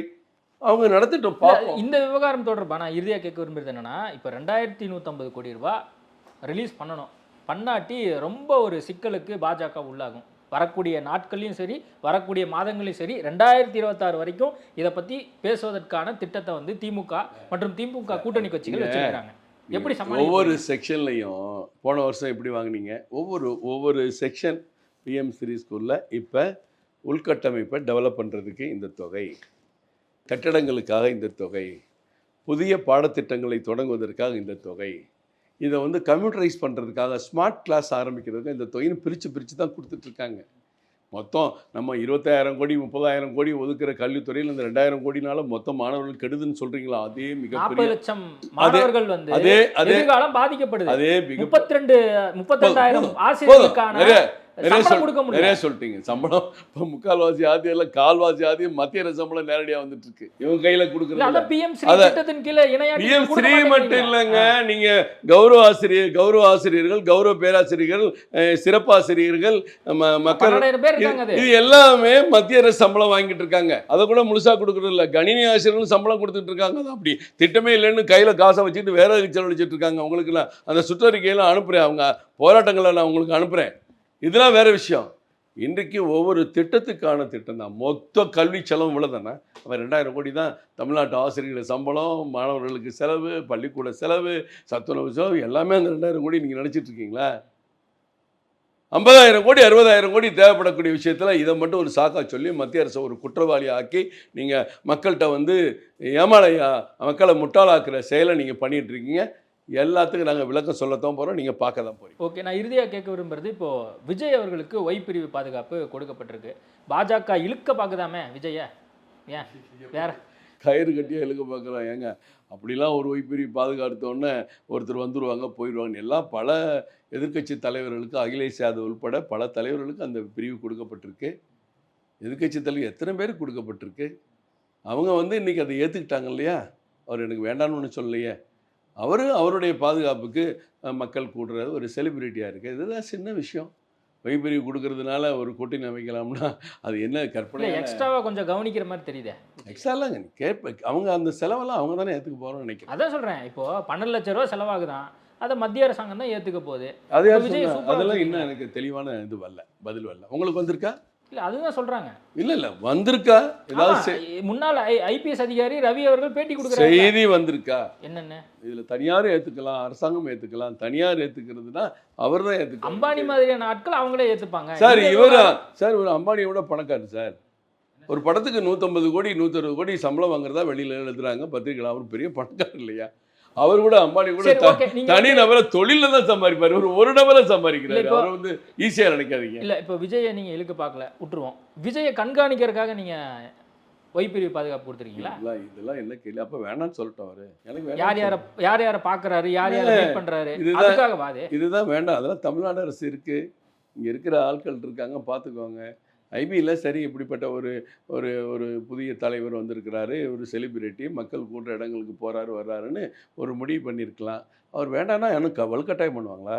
அவங்க நடத்திட்டோம். பார்ப்போம். இந்த விவகாரம் தொடர்பாக நான் இறுதியாக கேட்க விரும்புறது என்னன்னா, இப்போ 2150 கோடி ரூபாய் ரிலீஸ் பண்ணணும், பண்ணாட்டி ரொம்ப ஒரு சிக்கலுக்கு பாஜக உள்ளாகும். வரக்கூடிய நாட்கள்லையும் சரி, வரக்கூடிய மாதங்களையும் சரி, 2026 வரைக்கும் இதை பற்றி பேசுவதற்கான திட்டத்தை வந்து திமுக மற்றும் திமுக கூட்டணி கட்சிகள் வச்சிருக்காங்க. எப்படி ஒவ்வொரு செக்ஷன்லையும் போன வருஷம் எப்படி வாங்கினீங்க? ஒவ்வொரு செக்ஷன் PM3 ஸ்கூலில் இப்போ உள்கட்டமைப்பை டெவலப் பண்ணுறதுக்கு இந்த தொகை, கட்டடங்களுக்காக இந்த தொகை, புதிய பாடத்திட்டங்களை தொடங்குவதற்காக இந்த தொகை, இதை வந்து கம்ப்யூட்டரைஸ் பண்ணுறதுக்காக ஸ்மார்ட் கிளாஸ் ஆரம்பிக்கிறதுக்கு இந்த தொகைன்னு பிரித்து தான் கொடுத்துட்ருக்காங்க. மொத்தம் நம்ம 20,000 கோடி 30,000 கோடி ஒதுக்குற கல்வித்துறையில் இந்த 2,000 கோடினால மொத்தம் மாணவர்கள் கெடுதுன்னு சொல்றீங்களா? அதே மிகப்பெரிய 40 லட்சம் மாணவர்கள் வந்து எதிர்காலம் பாதிக்கப்படுது. அதே 32,000 ஆசிரியர்களுக்கான நிறைய சொல்லிட்டீங்க. சம்பளம் இப்போ முக்கால்வாசி ஆதியம் கால்வாசி ஆதியம் மத்திய அரசு சம்பளம் நேரடியாக வந்துட்டு இருக்கு, இவங்க கையில கொடுக்குறது. PM3 மட்டும் இல்லைங்க, நீங்க கௌரவ ஆசிரியர்கள், கௌரவ பேராசிரியர்கள், சிறப்பாசிரியர்கள், மக்கள், இது எல்லாமே மத்திய அரசு சம்பளம் வாங்கிட்டு இருக்காங்க. அதை கூட முழுசா கொடுக்கறது இல்லை. கணினி ஆசிரியர்கள் சம்பளம் கொடுத்துட்டு இருக்காங்க. அது அப்படி திட்டமே இல்லைன்னு கையில காசை வச்சுட்டு வேற செலவழிச்சிட்டு இருக்காங்க. அவங்களுக்குலாம் அந்த சுற்றறிக்கையெல்லாம் அனுப்புறேன், அவங்க போராட்டங்களை நான் உங்களுக்கு அனுப்புறேன். இதெல்லாம் வேற விஷயம். இன்றைக்கு ஒவ்வொரு திட்டத்துக்கான திட்டம் தான். மொத்த கல்வி செலவு இவ்வளோதானே? அவன் 2000 கோடி தான் தமிழ்நாட்டு ஆசிரியர்கள் சம்பளம், மாணவர்களுக்கு செலவு, பள்ளிக்கூட செலவு, சத்துணவு செலவு, எல்லாமே அந்த 2000 கோடி நீங்கள் நினச்சிட்டு இருக்கீங்களா? 50,000 கோடி 60,000 கோடி தேவைப்படக்கூடிய விஷயத்தில் இதை மட்டும் ஒரு சாக்கா சொல்லி மத்திய அரசு ஒரு குற்றவாளி ஆக்கி நீங்கள் மக்கள்கிட்ட வந்து மக்களை முட்டாளாக்குற செயலை நீங்கள் பண்ணிகிட்டு இருக்கீங்க. எல்லாத்துக்கும் நாங்கள் விளக்கம் சொல்லத்தான் போகிறோம், நீங்கள் பார்க்க தான் போகிறீங்க. ஓகே, நான் இறுதியாக கேட்க விரும்புறது, இப்போது விஜய் அவர்களுக்கு ஒய் பிரிவு பாதுகாப்பு கொடுக்கப்பட்டிருக்கு. பாஜக இழுக்க பார்க்குதாமே விஜய? ஏன் வேற கயிறு கட்டியாக இழுக்க பார்க்குறோம்? ஏங்க அப்படிலாம் ஒரு ஒய் பிரிவு பாதுகாத்தோடனே ஒருத்தர் வந்துடுவாங்க போயிடுவாங்க. எல்லாம் பல எதிர்க்கட்சி தலைவர்களுக்கு, அகிலேஷ் யாதவ் உள்பட பல தலைவர்களுக்கு அந்த பிரிவு கொடுக்கப்பட்டிருக்கு. எதிர்க்கட்சி தலைவர் எத்தனை பேருக்கு கொடுக்கப்பட்டிருக்கு? அவங்க வந்து இன்றைக்கி அதை ஏற்றுக்கிட்டாங்க இல்லையா? அவர் எனக்கு வேண்டான்னு ஒன்று சொல்லலையே. அவருடைய பாதுகாப்புக்கு மக்கள் கூடுறது ஒரு செலிபிரிட்டியாக இருக்குது. இதுதான் சின்ன விஷயம். வைப்பிரிவு கொடுக்கறதுனால ஒரு கூட்டணி அமைக்கலாம்னா அது என்ன கற்பனை? எக்ஸ்ட்ராவாக கொஞ்சம் கவனிக்கிற மாதிரி தெரியுது. எக்ஸ்ட்ராலாங்க அவங்க அந்த செலவெல்லாம் அவங்க தானே ஏற்றுக்க போகிறோம்னு நினைக்கிறேன். அதான் சொல்கிறேன், இப்போது 12 லட்ச ரூபா செலவாகுதான், அதை மத்திய அரசாங்கம் தான் ஏற்றுக்க போகுது. அதெல்லாம் இன்னும் எனக்கு தெளிவான இது வரல, பதில் வரல. உங்களுக்கு வந்திருக்கா? இல்லை, அதுதான் சொல்கிறாங்க. இல்லை வந்திருக்கா? ஏதாவது முன்னாள் IPS அதிகாரி ரவி அவர்கள் பேட்டி கொடுக்குற செய்தி வந்திருக்கா? என்னென்ன இதில் தனியார் ஏற்றுக்கலாம், அரசாங்கம் ஏற்றுக்கலாம். தனியார் ஏற்றுக்கிறதுனா அவர் தான் ஏற்றுக்கலாம். அம்பானி மாதிரியான ஆட்கள் அவங்களே ஏற்றுப்பாங்க சார். சார் ஒரு அம்பானியோட பணக்காரு சார். ஒரு படத்துக்கு 150 கோடி 160 கோடி சம்பளம் வாங்குறதா வெளியில் எழுதுறாங்க பத்திரிகைகள். அவர் பெரிய பணக்காரர் இல்லையா? அவர் கூட அம்பானி கூட சரி, okay, நீங்க தனி நபரை தொழில தான் சம்பாதிப்பாரு, ஒரு நபரை சம்பாதிக்கிறாரு. இல்ல, இப்போ- அவர் வந்து ஈஸியா நினைக்காதீங்க. இல்லை இப்போ விஜயை நீங்கள் இழுக்க பார்க்கல விட்டுருவோம். விஜயை கண்காணிக்கிறதுக்காக நீங்கள் ஒய்பிரிவு பாதுகாப்பு கொடுத்துருக்கீங்களா? இதெல்லாம் என்ன கேள்வி? அப்ப வேணாம்னு சொல்லிட்டோம் அவரு. எனக்கு யார் யாரை பார்க்குறாரு, யார் யாரை மீட் பண்ணுறாரு, இதுதான் அதுக்காக வாது. இதுதான் வேண்டாம். அதெல்லாம் தமிழ்நாடு அரசு இருக்கு, இங்க இருக்கிற ஆட்கள் இருக்காங்க, பார்த்துக்கோங்க. ஐபியில் சரி இப்படிப்பட்ட ஒரு ஒரு ஒரு புதிய தலைவர் வந்திருக்கிறாரு, ஒரு செலிபிரிட்டி, மக்கள் கூடுற இடங்களுக்கு போறாரு வர்றாருன்னு ஒரு முடிவு பண்ணியிருக்கலாம். அவர் வேண்டாம்னா எனக்கு வலுக்கட்டாயம் பண்ணுவாங்களா?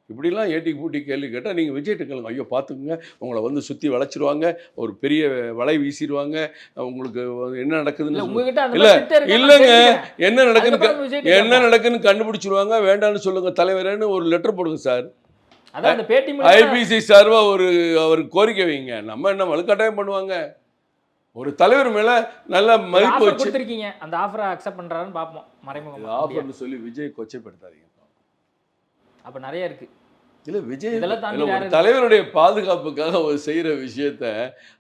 இப்படிலாம் ஏட்டி பூட்டி கேள்வி கேட்டால் நீங்கள் விஜய்கிட்ட கேளுங்க. ஐயோ பார்த்துக்குங்க, உங்களை வந்து சுற்றி வளைச்சிருவாங்க, ஒரு பெரிய வலை வீசிடுவாங்க, உங்களுக்கு என்ன இல்ல நடக்குதுன்னு உங்ககிட்ட அந்த இல்ல, மாதிரி திட்டம் இருக்கா? இல்லைங்க, நான் தெரிஞ்சுக்கிறேன். என்ன நடக்குன்னு அதுக்கப்புறம் விஜய்கிட்ட என்ன கேட்போம். நடக்குன்னு கண்டுபிடிச்சிருவாங்க. வேண்டாம்னு சொல்லுங்க தலைவரேன்னு ஒரு லெட்டர் போடுங்க சார். அதான் அந்த பேட்டி மூலமா ஐபிசி சார்பா அவர் கோரிக்கை வைங்க. நம்ம என்ன வலுக்கட்டாயம் பண்ணுவாங்க? ஒரு தலைவர் மேல நல்ல ஒரு மதிப்பு offer வச்சு கொடுத்திருக்கீங்க. அந்த ஆஃபரை அக்செப்ட் பண்றாருன்னு பார்ப்போம் மறைமுகமா. ஆஃபர்னு சொல்லி விஜய் கொச்சைப்படுத்தாதீங்க. அப்ப நிறைய இருக்கு. இல்ல விஜய் இதெல்லாம் தாண்டி இல்ல, வேற ஒரு எதுவும் தலைவருடைய பாதுகாப்புக்காக அவர் செய்யற விஷயத்த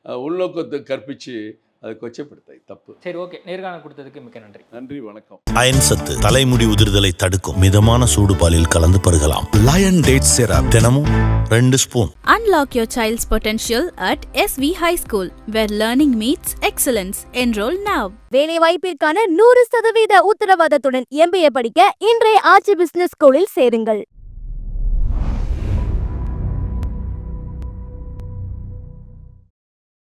உள்நோக்கத்தை கற்பிச்சு அதை கொச்சைப்படுத்தாய் தப்பு. சரி, ஓகே, நேர்காணல் கொடுத்ததுக்கு மிக்க நன்றி. நன்றி, வணக்கம். அயன் சத்து தலைமுடி உதிர்தலை தடுக்கும் மிதமான சூடு பாலில் கலந்து பருகலாம். லயன் டேட் சிரப் தினமும் 2 spoon. Unlock your child's potential at SV High School, where learning meets excellence. Enroll now. வேலை வாய்ப்பிற்கான 100% உத்தரவாதத்துடன் MBA படிக்க இன்றைய ஆச்சி பிசினஸ் ஸ்கூலில் சேருங்கள்.